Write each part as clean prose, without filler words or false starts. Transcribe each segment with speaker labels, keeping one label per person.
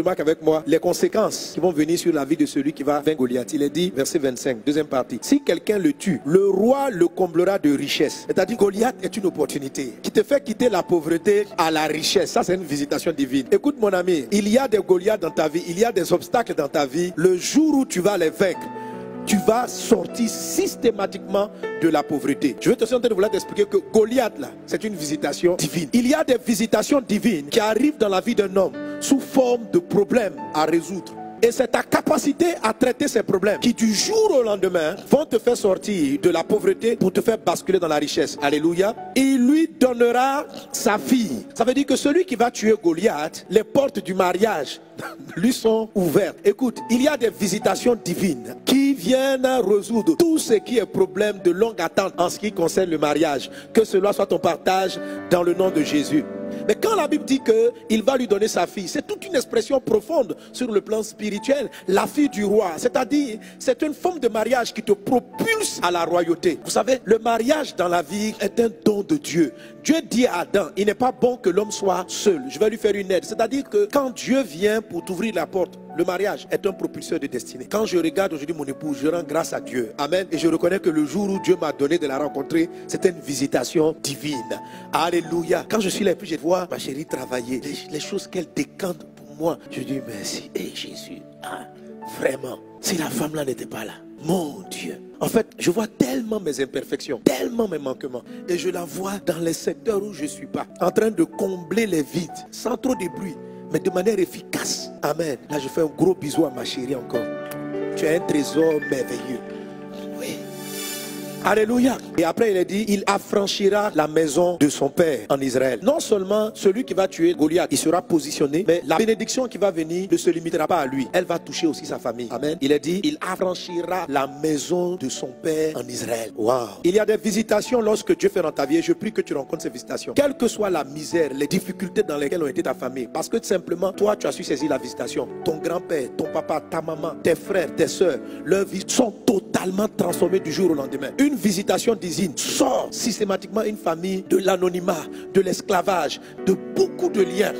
Speaker 1: remarque avec moi les conséquences qui vont venir sur la vie de celui qui va vaincre Goliath. Il est dit, verset 25, deuxième partie. Si quelqu'un le tue, le roi le comblera de richesse. C'est-à-dire Goliath est une opportunité qui te fait quitter la pauvreté à la richesse. Ça, c'est une visitation divine. Écoute mon ami, il y a des Goliaths dans ta vie, il y a des obstacles dans ta vie. Le jour où tu vas les vaincre, tu vas sortir systématiquement de la pauvreté. Je vais te en train de vouloir t'expliquer que Goliath, là, c'est une visitation divine. Il y a des visitations divines qui arrivent dans la vie d'un homme sous forme de problèmes à résoudre. Et c'est ta capacité à traiter ces problèmes qui du jour au lendemain vont te faire sortir de la pauvreté pour te faire basculer dans la richesse. Alléluia. Il lui donnera sa fille. Ça veut dire que celui qui va tuer Goliath, les portes du mariage lui sont ouvertes. Écoute, il y a des visitations divines qui viennent résoudre tout ce qui est problème de longue attente en ce qui concerne le mariage. Que cela soit ton partage dans le nom de Jésus. Mais quand la Bible dit qu'il va lui donner sa fille, c'est toute une expression profonde sur le plan spirituel. La fille du roi, c'est-à-dire, c'est une forme de mariage qui te propulse à la royauté. Vous savez, le mariage dans la vie est un don de Dieu. Dieu dit à Adam, il n'est pas bon que l'homme soit seul. Je vais lui faire une aide. C'est-à-dire que quand Dieu vient pour t'ouvrir la porte, le mariage est un propulseur de destinée. Quand je regarde aujourd'hui mon épouse, je rends grâce à Dieu. Amen. Et je reconnais que le jour où Dieu m'a donné de la rencontrer, c'était une visitation divine. Alléluia. Quand je suis là et puis je vois ma chérie travailler, les choses qu'elle décante pour moi, je dis merci. Et Jésus, vraiment, si la femme là n'était pas là, mon Dieu. En fait, je vois tellement mes imperfections, tellement mes manquements. Et je la vois dans les secteurs où je ne suis pas, en train de combler les vides, sans trop de bruit, mais de manière efficace. Amen. Là, je fais un gros bisou à ma chérie encore. Tu as un trésor merveilleux. Oui. Alléluia. Et après il est dit, il affranchira la maison de son père en Israël. Non seulement celui qui va tuer Goliath, il sera positionné, mais la bénédiction qui va venir ne se limitera pas à lui. Elle va toucher aussi sa famille. Amen. Il est dit, il affranchira la maison de son père en Israël. Wow. Il y a des visitations lorsque Dieu fait dans ta vie et je prie que tu rencontres ces visitations. Quelle que soit la misère, les difficultés dans lesquelles ont été ta famille. Parce que tout simplement, toi tu as su saisir la visitation. Ton grand-père, ton papa, ta maman, tes frères, tes soeurs, leurs vies sont totalement transformées du jour au lendemain. Une visitation divine sort systématiquement une famille de l'anonymat, de l'esclavage, de beaucoup de liens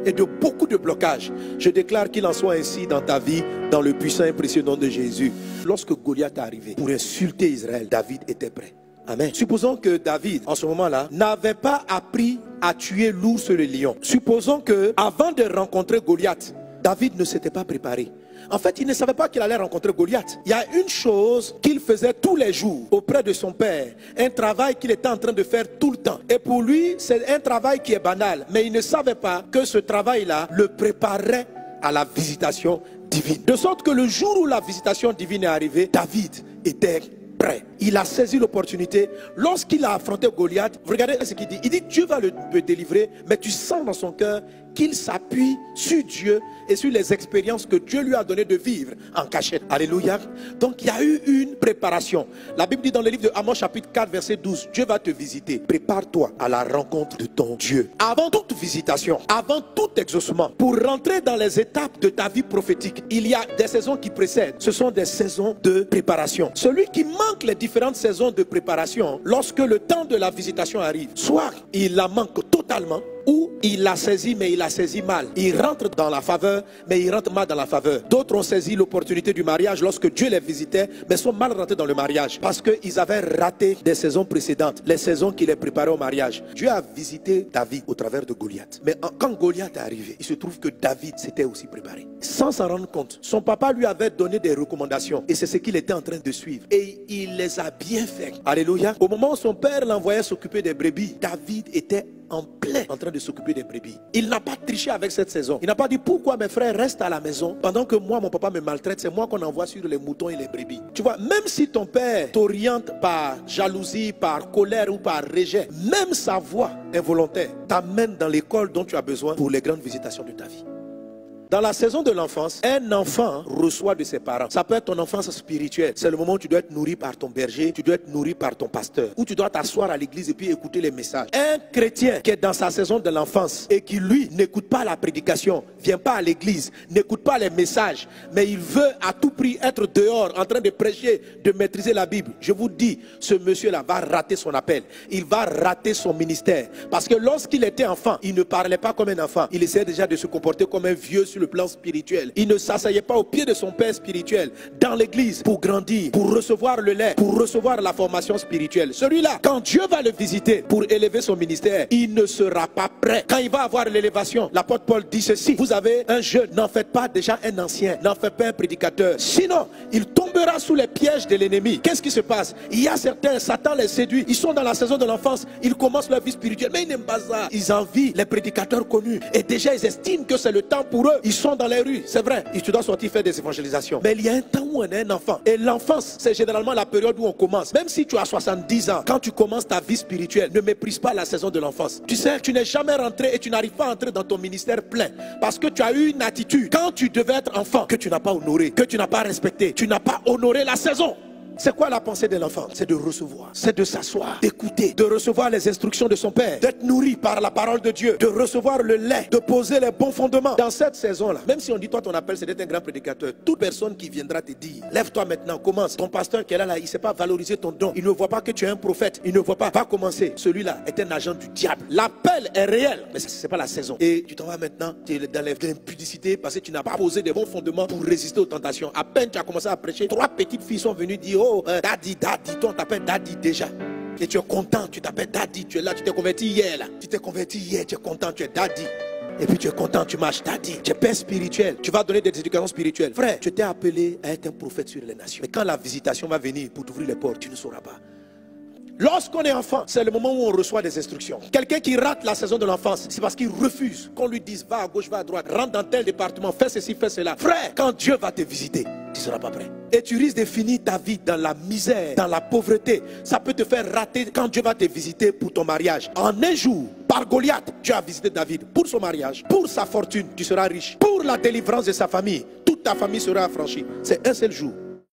Speaker 1: et de beaucoup de blocages. Je déclare qu'il en soit ainsi dans ta vie, dans le puissant et précieux nom de Jésus. Lorsque Goliath est arrivé pour insulter Israël, David était prêt. Amen. Supposons que David, en ce moment-là, n'avait pas appris à tuer l'ours et le lion. Supposons que, avant de rencontrer Goliath, David ne s'était pas préparé. En fait, il ne savait pas qu'il allait rencontrer Goliath. Il y a une chose qu'il faisait tous les jours auprès de son père. Un travail qu'il était en train de faire tout le temps. Et pour lui, c'est un travail qui est banal. Mais il ne savait pas que ce travail-là le préparait à la visitation divine. De sorte que le jour où la visitation divine est arrivée, David était prêt. Il a saisi l'opportunité. Lorsqu'il a affronté Goliath, regardez ce qu'il dit. Il dit, Dieu va le délivrer, mais tu sens dans son cœur qu'il s'appuie sur Dieu et sur les expériences que Dieu lui a donné de vivre en cachette. Alléluia. Donc il y a eu une préparation. La Bible dit dans le livre de Amos chapitre 4 verset 12, Dieu va te visiter. Prépare-toi à la rencontre de ton Dieu. Avant toute visitation, avant tout exaucement, pour rentrer dans les étapes de ta vie prophétique, il y a des saisons qui précèdent. Ce sont des saisons de préparation. Celui qui manque les différentes saisons de préparation, lorsque le temps de la visitation arrive, soit il la manque totalement, ou il l'a saisi mais il l'a saisi mal. Il rentre dans la faveur mais il rentre mal dans la faveur. D'autres ont saisi l'opportunité du mariage lorsque Dieu les visitait mais sont mal rentrés dans le mariage parce qu'ils avaient raté des saisons précédentes, les saisons qui les préparaient au mariage. Dieu a visité David au travers de Goliath. Mais quand Goliath est arrivé, il se trouve que David s'était aussi préparé. Sans s'en rendre compte, son papa lui avait donné des recommandations et c'est ce qu'il était en train de suivre. Et il les a bien fait. Alléluia. Au moment où son père l'envoyait s'occuper des brebis, David était en plein en train de s'occuper des brebis. Il n'a pas triché avec cette saison. Il n'a pas dit pourquoi mes frères restent à la maison pendant que moi mon papa me maltraite. C'est moi qu'on envoie sur les moutons et les brebis. Tu vois, même si ton père t'oriente par jalousie, par colère ou par rejet, même sa voix involontaire t'amène dans l'école dont tu as besoin pour les grandes visitations de ta vie. Dans la saison de l'enfance, un enfant reçoit de ses parents. Ça peut être ton enfance spirituelle. C'est le moment où tu dois être nourri par ton berger, tu dois être nourri par ton pasteur. Ou tu dois t'asseoir à l'église et puis écouter les messages. Un chrétien qui est dans sa saison de l'enfance et qui lui n'écoute pas la prédication, vient pas à l'église, n'écoute pas les messages, mais il veut à tout prix être dehors en train de prêcher, de maîtriser la Bible. Je vous dis, ce monsieur-là va rater son appel. Il va rater son ministère. Parce que lorsqu'il était enfant, il ne parlait pas comme un enfant. Il essayait déjà de se comporter comme un vieux sur sur le plan spirituel. Il ne s'asseyait pas au pied de son père spirituel dans l'église pour grandir, pour recevoir le lait, pour recevoir la formation spirituelle. Celui-là, quand Dieu va le visiter pour élever son ministère, il ne sera pas prêt. Quand il va avoir l'élévation, l'apôtre Paul dit ceci: vous avez un jeune, n'en faites pas déjà un ancien, n'en faites pas un prédicateur. Sinon, il tombera sous les pièges de l'ennemi. Qu'est-ce qui se passe? Il y a certains, Satan les séduit, ils sont dans la saison de l'enfance, ils commencent leur vie spirituelle, mais ils n'aiment pas ça. Ils envient les prédicateurs connus et déjà ils estiment que c'est le temps pour eux. Ils sont dans les rues, c'est vrai, et tu dois sortir faire des évangélisations. Mais il y a un temps où on est un enfant, et l'enfance, c'est généralement la période où on commence. Même si tu as 70 ans, quand tu commences ta vie spirituelle, ne méprise pas la saison de l'enfance. Tu sais, tu n'es jamais rentré et tu n'arrives pas à entrer dans ton ministère plein parce que tu as eu une attitude quand tu devais être enfant que tu n'as pas honoré, que tu n'as pas respecté, tu n'as pas honoré la saison. C'est quoi la pensée de l'enfant? C'est de recevoir, c'est de s'asseoir, d'écouter, de recevoir les instructions de son père, d'être nourri par la parole de Dieu, de recevoir le lait, de poser les bons fondements. Dans cette saison-là, même si on dit toi ton appel c'est d'être un grand prédicateur, toute personne qui viendra te dire lève-toi maintenant, commence. Ton pasteur qui est là, il ne sait pas valoriser ton don, il ne voit pas que tu es un prophète, il ne voit pas, va commencer. Celui-là est un agent du diable. L'appel est réel, mais ce n'est pas la saison. Et tu t'en vas maintenant, tu es dans l'impudicité parce que tu n'as pas posé des bons fondements pour résister aux tentations. À peine tu as commencé à prêcher, 3 petites filles sont venues dire daddy, toi on t'appelle daddy déjà. Et tu es content, tu t'appelles daddy, tu es là, tu t'es converti hier là. Tu t'es converti hier, tu es content, tu es daddy. Et puis tu es content, tu marches daddy. Tu es père spirituel, tu vas donner des éducations spirituelles. Frère, tu t'es appelé à être un prophète sur les nations. Mais quand la visitation va venir pour t'ouvrir les portes, tu ne sauras pas. Lorsqu'on est enfant, c'est le moment où on reçoit des instructions. Quelqu'un qui rate la saison de l'enfance, c'est parce qu'il refuse qu'on lui dise va à gauche, va à droite, rentre dans tel département, fais ceci, fais cela. Frère, quand Dieu va te visiter, tu ne seras pas prêt. Et tu risques de finir ta vie dans la misère, dans la pauvreté. Ça peut te faire rater quand Dieu va te visiter pour ton mariage. En un jour, par Goliath, Dieu a visité David pour son mariage, pour sa fortune, tu seras riche. Pour la délivrance de sa famille, toute ta famille sera affranchie. C'est un seul jour.